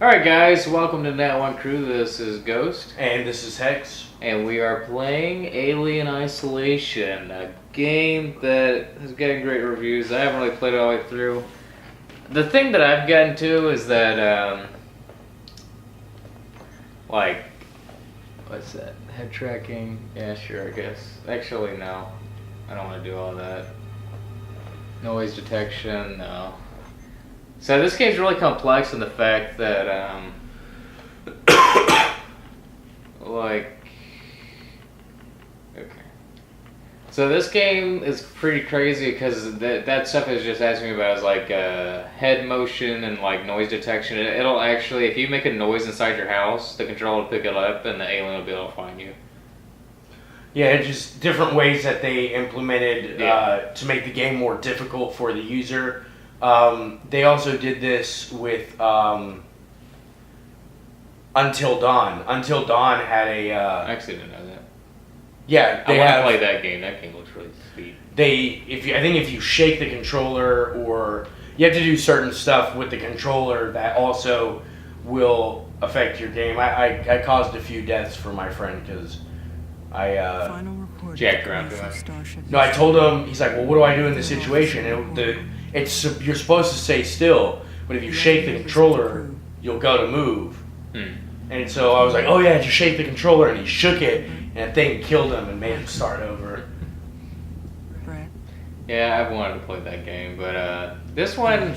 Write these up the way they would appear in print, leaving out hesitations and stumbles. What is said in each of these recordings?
Alright guys, welcome to Nat1Crew. This is Ghost. And this is Hex. And we are playing Alien Isolation, a game that is getting great reviews. I haven't really played it all the way through. The thing that I've gotten to is that, what's that? Head tracking? Yeah, sure, I guess. Actually, no. I don't want to do all that. Noise detection, no. So this game's really complex in the fact that, okay. So this game is pretty crazy because that stuff is just asking me about is like head motion and like noise detection. It'll actually, if you make a noise inside your house, the controller will pick it up and the alien will be able to find you. Yeah, just different ways that they implemented to make the game more difficult for the user. They also did this with Until Dawn. Until Dawn had a... I actually didn't know that. Yeah, I want to play that game. That game looks really sweet. I think if you shake the controller, or you have to do certain stuff with the controller that also will affect your game. I caused a few deaths for my friend because I jacked around. No, I told him. He's like, "Well, what do I do in this situation?" And you're supposed to stay still, but if you shake the controller, you'll go to move. And so I was like, "Oh yeah, just shake the controller," and he shook it. And that thing killed him and made him start over. Yeah, I've wanted to play that game, but this one,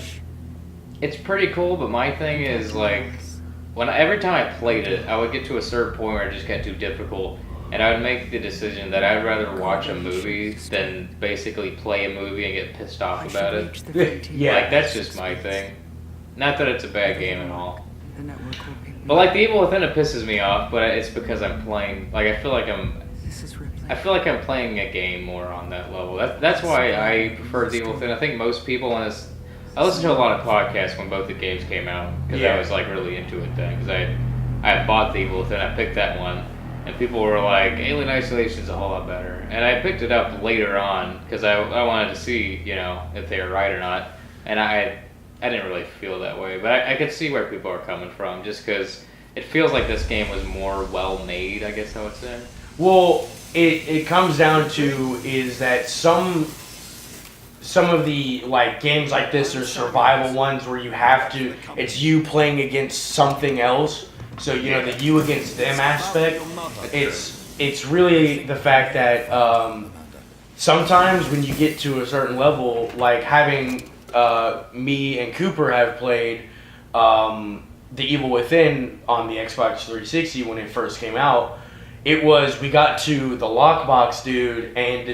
it's pretty cool. But my thing is like, every time I played it, I would get to a certain point where it just got too difficult, and I would make the decision that I'd rather watch a movie than basically play a movie and get pissed off about it. Yeah, like that's just my thing. Not that it's a bad game at all. But like the Evil Within, it pisses me off, but it's because I'm playing. Like I feel like I'm playing a game more on that level. That's why I prefer the Evil Within. I think most people on this. I listened to a lot of podcasts when both the games came out because I was like really into it then. Because I bought the Evil Within, I picked that one, and people were like, Alien Isolation's a whole lot better. And I picked it up later on because I wanted to see if they were right or not, and I didn't really feel that way, but I could see where people are coming from, just because it feels like this game was more well-made, I guess I would say. Well, it comes down to is that some of the like games like this are survival ones where it's you playing against something else. So the you against them aspect. It's really the fact that sometimes when you get to a certain level, like having me and Cooper have played The Evil Within on the Xbox 360 when it first came out. We got to the lockbox dude, and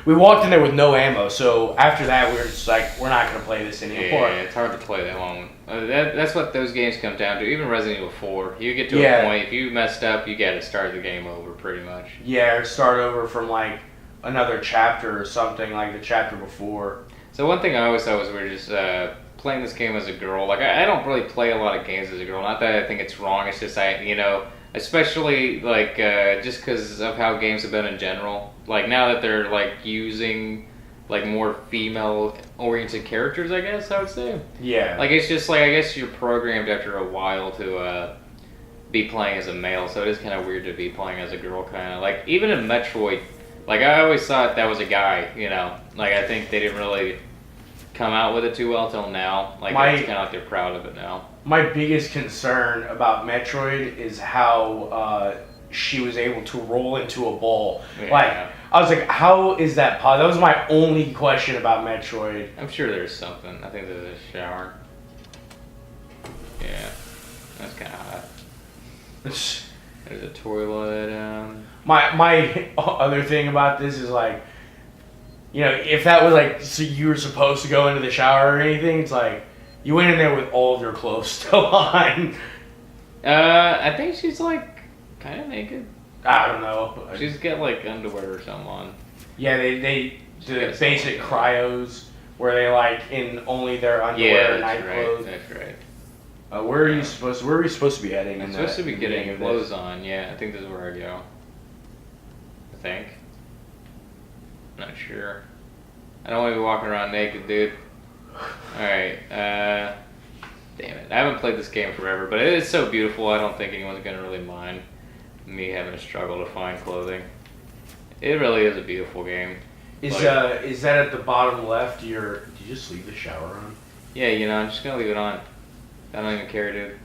we walked in there with no ammo, so after that we were just like, we're not going to play this anymore. Yeah, it's hard to play that long. That's what those games come down to. Even Resident Evil 4, you get to a point, if you messed up, you got to start the game over pretty much. Yeah, or start over from like another chapter or something, like the chapter before. So one thing I always thought was we're just playing this game as a girl. Like I don't really play a lot of games as a girl. Not that I think it's wrong. It's just especially like just because of how games have been in general. Like now that they're like using like more female-oriented characters, I guess I would say. Yeah. Like it's just like I guess you're programmed after a while to be playing as a male. So it is kind of weird to be playing as a girl. Kind of like even in Metroid. Like I always thought that was a guy. Like I think they didn't really come out with it too well till now. Like it's kind of like they're proud of it now. My biggest concern about Metroid is how she was able to roll into a ball. Yeah. I was like, how is that possible? That was my only question about Metroid. I'm sure there's something. I think there's a shower. Yeah, that's kind of hot. There's a toilet. My other thing about this is like, if that was like, so you were supposed to go into the shower or anything, it's like, you went in there with all of your clothes still on. I think she's like kind of naked. I don't know. She's got like underwear or something on. Yeah, they the basic cryos where they like in only their underwear and night clothes. That's right. Where are we supposed to be heading? I'm supposed to be getting clothes on. Yeah, I think this is where I go. I think. Not sure. I don't want to be walking around naked, dude. Alright, Damn it. I haven't played this game forever, but it is so beautiful, I don't think anyone's going to really mind me having to struggle to find clothing. It really is a beautiful game. Is that at the bottom left? Did you just leave the shower on? Yeah, you know, I'm just going to leave it on. I don't even care, dude.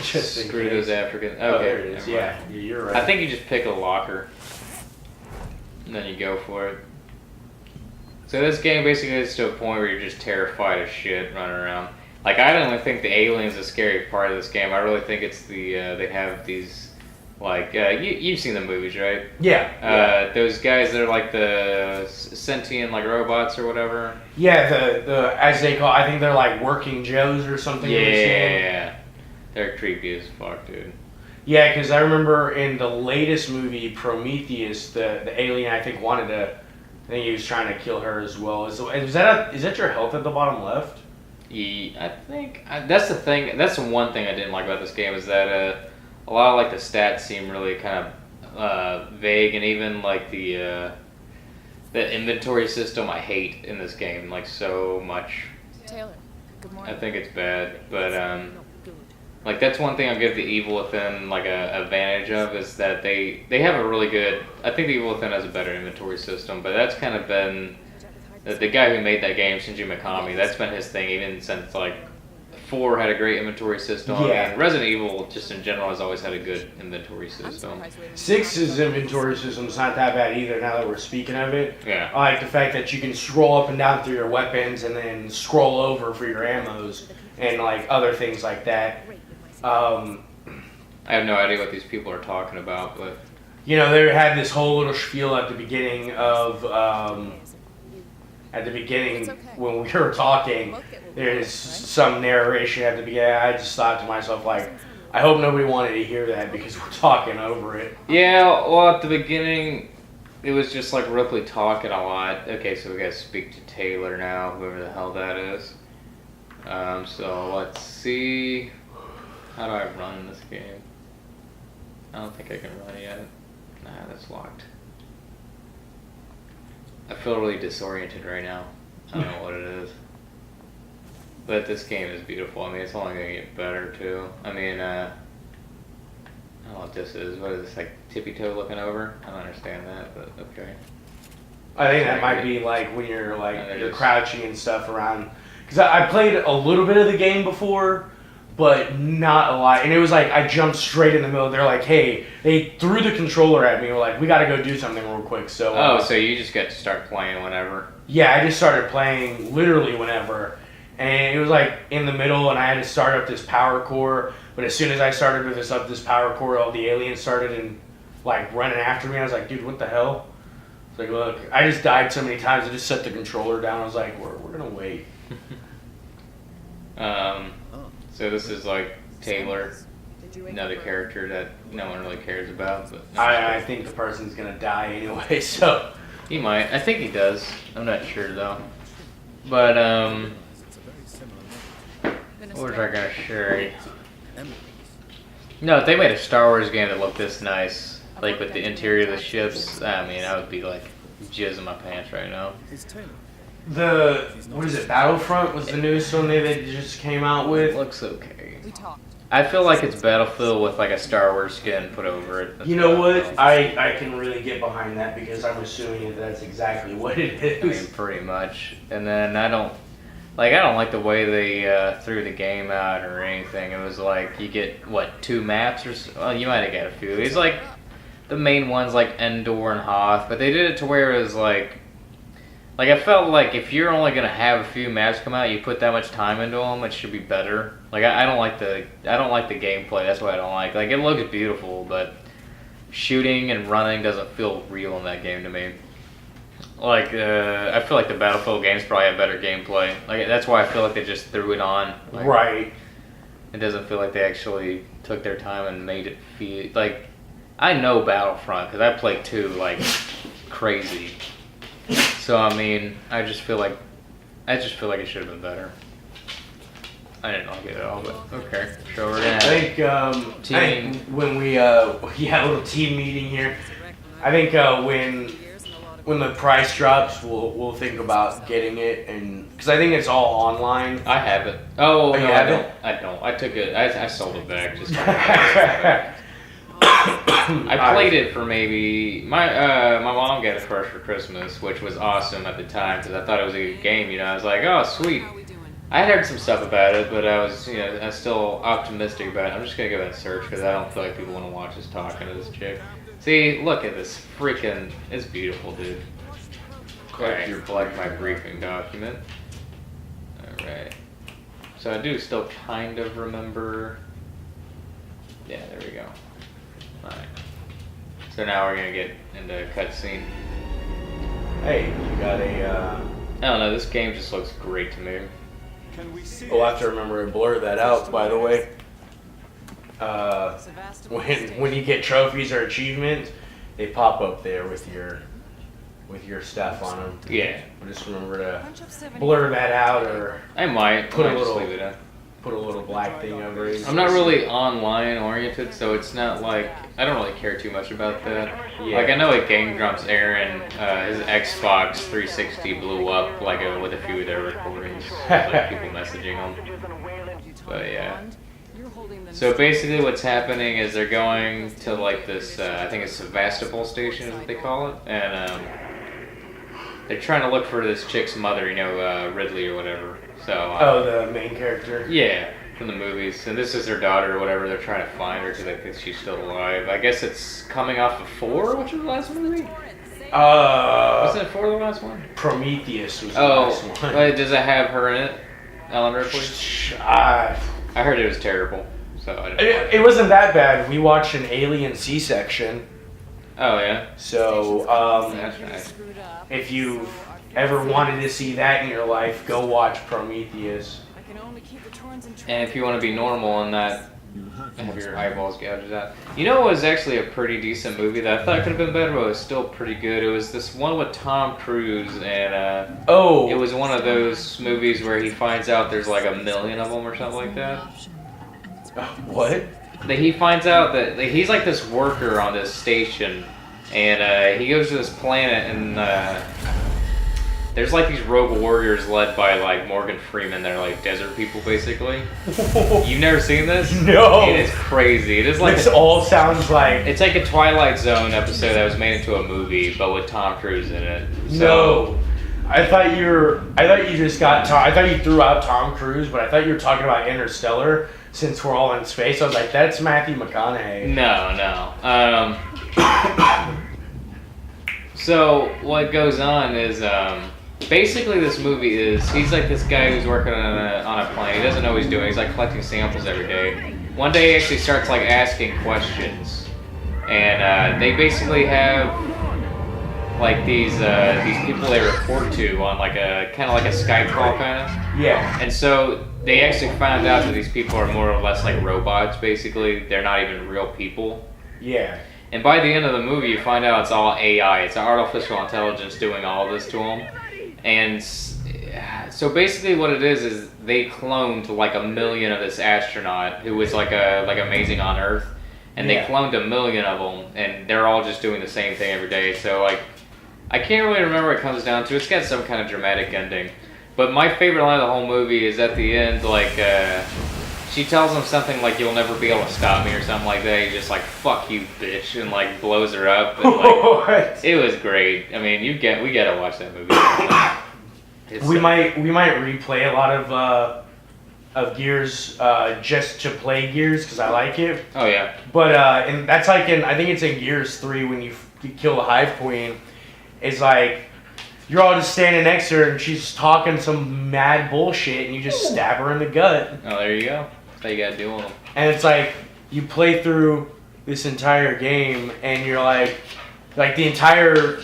Just screw those Africans. Okay, oh, there it is. Yeah, you're right. I think you just pick a locker, and then you go for it. So this game basically is to a point where you're just terrified of shit running around. Like, I don't really think the aliens the scary part of this game. I really think it's the, they have these, like, you've seen the movies, right? Yeah. Those guys that are like the sentient, like, robots or whatever. Yeah, the as they call, I think they're like working Joes or something in this game. Yeah. They're creepy as fuck, dude. Yeah, because I remember in the latest movie, Prometheus, the alien, I think he was trying to kill her as well. Is that your health at the bottom left? Yeah, I think that's the thing. That's the one thing I didn't like about this game is that a lot of like the stats seem really kind of vague, and even like the inventory system I hate in this game like so much. Taylor, good morning. I think it's bad, but like that's one thing I'll give the Evil Within like a advantage of is that they have a really good. I think the Evil Within has a better inventory system, but that's kind of been the guy who made that game, Shinji Mikami. That's been his thing even since like 4 had a great inventory system. Yeah. I mean, Resident Evil just in general has always had a good inventory system. 6's inventory system's not that bad either. Now that we're speaking of it, Yeah. I like the fact that you can scroll up and down through your weapons and then scroll over for your ammos and like other things like that. I have no idea what these people are talking about, but You know, they had this whole little spiel at the beginning of when we were talking. There's some narration at the beginning. I just thought to myself, like, I hope nobody wanted to hear that because we're talking over it. yeah. Well, at the beginning, it was just like Ripley talking a lot. Okay, so we gotta speak to Taylor now, whoever the hell that is. So let's see. How do I run this game? I don't think I can run yet. Nah, that's locked. I feel really disoriented right now. I don't know what it is. But this game is beautiful. I mean, it's only gonna get better too. I mean, I don't know what this is. What is this, like tippy toe looking over? I don't understand that, but okay. I think that might be like when you're like you're crouching and stuff around. Because I played a little bit of the game before, but not a lot. And it was like I jumped straight in the middle. They're like, hey, they threw the controller at me. We're like, we got to go do something real quick. So so you just get to start playing whenever. Yeah, I just started playing literally whenever. And it was like in the middle, and I had to start up this power core. But as soon as I started with this power core, all the aliens started and like running after me. I was like, dude, what the hell? It's like, look, I just died so many times. I just set the controller down. I was like, we're gonna wait. So this is like Taylor, another character that no one really cares about. But I think the person's gonna die anyway, so. He might. I think he does. I'm not sure though. But what was I gonna share? No, if they made a Star Wars game that looked this nice, like with the interior of the ships, I mean, I would be like jizz in my pants right now. What is it, Battlefront was the newest one they just came out with? It looks okay. I feel like it's Battlefield with like a Star Wars skin put over it. That's you know what? I can really get behind that because I'm assuming that that's exactly what it is. I mean, pretty much. And then I don't like the way they threw the game out or anything. It was like you get, what, 2 maps or so? Well, you might have got a few. It's like the main ones like Endor and Hoth, but they did it to where it was like I felt like if you're only gonna have a few maps come out, you put that much time into them, it should be better. Like I don't like the gameplay. That's why I don't like. Like it looks beautiful, but shooting and running doesn't feel real in that game to me. Like I feel like the Battlefield games probably have better gameplay. Like that's why I feel like they just threw it on. Like, right. It doesn't feel like they actually took their time and made it feel like. I know Battlefront because I played 2 like crazy. So I mean, I just feel like it should have been better. I didn't like it at all, but okay. Sure, we're gonna I think when we had a little team meeting here, I think when when the price drops, we'll think about getting it, and because I think it's all online. I have it. Oh, no, you I have don't. it? I don't. I took it. I sold it back. Just. I played it for maybe my mom got it for us for Christmas, which was awesome at the time because I thought it was a good game. You know, I was like, oh sweet. I had heard some stuff about it, but I was still optimistic about it. I'm just gonna go ahead and search because I don't feel like people want to watch us talking to this chick. See, look at this freaking. It's beautiful, dude. Collect my briefing document. All right. So I do still kind of remember. Yeah, there we go. Alright. So now we're gonna get into a cutscene. Hey, you got a. I don't know. This game just looks great to me. We'll have to remember to blur that out. By the way, when you get trophies or achievements, they pop up there with your stuff on them. Yeah. We'll just remember to blur that out, or I might. Put a just little- leave it in. put a little black thing over it. I'm not really online oriented, so it's not like I don't really care too much about that. Yeah. Like I know at Game Grumps, Aaron, his Xbox 360 blew up like with a few of their recordings, like people messaging him. But yeah. So basically, what's happening is they're going to like this. I think it's Sevastopol station is what they call it, and they're trying to look for this chick's mother. You know, Ridley or whatever. So. The main character. Yeah, from the movies. And this is her daughter or whatever. They're trying to find her because they think she's still alive. I guess it's coming off of 4, which was the last movie? Wasn't it 4 the last one? Prometheus was the last one. Does it have her in it? Ellen Ripley? I heard it was terrible. So I didn't it wasn't that bad. We watched an Alien C-section. Oh, yeah? So, That's nice. if you've ever wanted to see that in your life, go watch Prometheus. And if you want to be normal and not have your eyeballs gouged out. You know what was actually a pretty decent movie that I thought could have been better, but it was still pretty good? It was this one with Tom Cruise, and it was one of those movies where he finds out there's like 1 million of them or something like that. What? He finds out that he's like this worker on this station, and he goes to this planet, and there's like these rogue warriors led by like Morgan Freeman. They're like desert people, basically. You've never seen this? No. It is crazy. It is like This all sounds like. it's like a Twilight Zone episode that was made into a movie, but with Tom Cruise in it. No. I thought you just got. I thought you threw out Tom Cruise, but I thought you were talking about Interstellar. Since we're all in space, I was like, that's Matthew McConaughey. No. So what goes on is basically this movie is he's like this guy who's working on a plane. He doesn't know what he's doing. He's like collecting samples every day. One day he actually starts like asking questions, and they basically have like these people they report to on like a kind of like a Skype call kind of. Yeah. And so they actually found out that these people are more or less like robots. Basically, they're not even real people. Yeah. And by the end of the movie, you find out it's all AI. It's artificial intelligence doing all this to them. And so basically what it is they cloned like 1 million of this astronaut who was like amazing on Earth. And they cloned 1 million of them, and they're all just doing the same thing every day. So like, I can't really remember what it comes down to. It's got some kind of dramatic ending. But my favorite line of the whole movie is at the end, like, she tells him something like, "You'll never be able to stop me," or something like that. He's just like, "Fuck you, bitch," and like blows her up. And, like, it was great. I mean, we gotta watch that movie. We might replay a lot of Gears just to play Gears because I like it. Oh yeah. But and that's like I think it's in Gears 3 when you kill the Hive Queen. It's like you're all just standing next to her and she's talking some mad bullshit and you just stab her in the gut. Oh, there you go. That's how you gotta deal with them. And it's like you play through this entire game and you're like the entire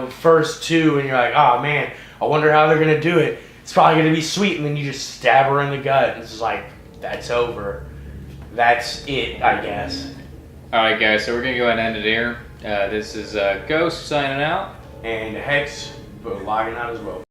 first 2 and you're like, oh man, I wonder how they're gonna do it. It's probably gonna be sweet, and then you just stab her in the gut and it's just like, that's over. That's it, I guess. Alright guys, so we're gonna go ahead and end it here. This is Ghost signing out. And Hex logging out as well.